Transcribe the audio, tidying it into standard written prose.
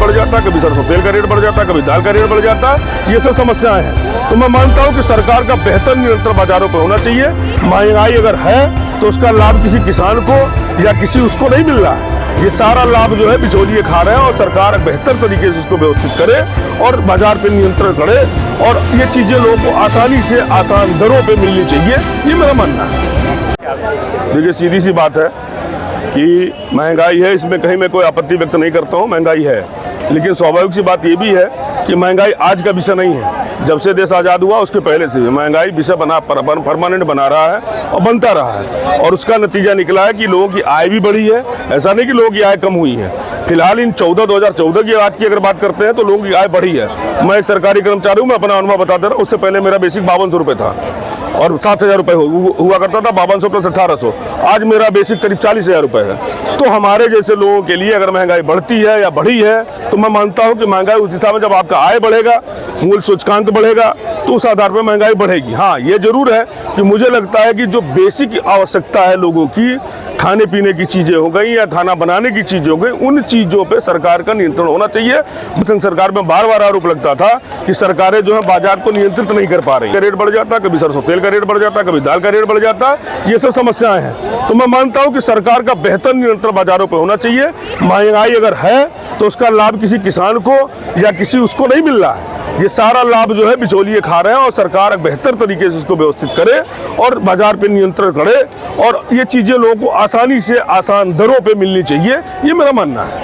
बढ़ जाता, कभी सरसों तेल का रेट बढ़ जाता, कभी दाल का रेट बढ़ जाता। ये सब समस्याएं हैं। तो मैं मानता हूं कि सरकार का बेहतर नियंत्रण बाजारों पर होना चाहिए। महंगाई अगर है तो उसका लाभ किसी किसान को या किसी उसको नहीं मिल रहा है। ये सारा लाभ जो है बिचौलिए खा रहे हैं और सरकार बेहतर तरीके से इसको व्यवस्थित करे और बाजार पे नियंत्रण करे और ये चीजें लोगों को आसानी से आसान दरों पे मिलनी चाहिए, ये मेरा मानना है। देखिए, सीधी सी बात है कि महंगाई है, इसमें कहीं मैं कोई आपत्ति व्यक्त नहीं करता हूँ, महंगाई है। लेकिन स्वाभाविक सी बात ये भी है कि महंगाई आज का विषय नहीं है। जब से देश आज़ाद हुआ उसके पहले से महंगाई विषय परमानेंट बना रहा है और बनता रहा है और उसका नतीजा निकला है कि लोगों की आय भी बढ़ी है। ऐसा नहीं कि लोगों की आय कम हुई है। फिलहाल इन 2014 की आज की अगर बात करते हैं तो लोगों की आय बढ़ी है। मैं एक सरकारी कर्मचारी हूँ, मैं अपना अनुभव बता दे रहा हूँ। उससे पहले मेरा बेसिक 5200 रुपये था और 7000 रुपये हुआ करता था। 5200 प्लस 1800, आज मेरा बेसिक करीब 40,000 रुपये है। तो हमारे जैसे लोगों के लिए अगर महंगाई बढ़ती है या बढ़ी है तो मैं मानता हूं कि महंगाई उस हिसाब में, जब आपका आय बढ़ेगा, मूल सूचकांक बढ़ेगा, तो उस आधार पर महंगाई बढ़ेगी। हाँ, ये जरूर है कि मुझे लगता है कि जो बेसिक आवश्यकता है लोगों की, खाने पीने की चीज़ें हो गई या खाना बनाने की चीज़ें हो गई, उन चीज़ों पर सरकार का नियंत्रण होना चाहिए। सरकार में बार बार आरोप लगता था कि सरकारें जो है बाजार को नियंत्रित नहीं कर पा रही। रेट बढ़ जाता, कभी सरसों तेल का रेट बढ़ जाता, कभी दाल का रेट बढ़ जाता। ये सब समस्याएं हैं। तो मैं मानता हूं कि सरकार का बेहतर नियंत्रण बाजारों पर होना चाहिए। महंगाई अगर है तो उसका लाभ किसी किसान को या किसी उसको नहीं मिल रहा है। ये सारा लाभ जो है बिचौलिए खा रहे हैं और सरकार बेहतर तरीके से इसको व्यवस्थित करे और बाजार पे नियंत्रण करे और ये चीजें लोगों को आसानी से आसान दरों पे मिलनी चाहिए, ये मेरा मानना है।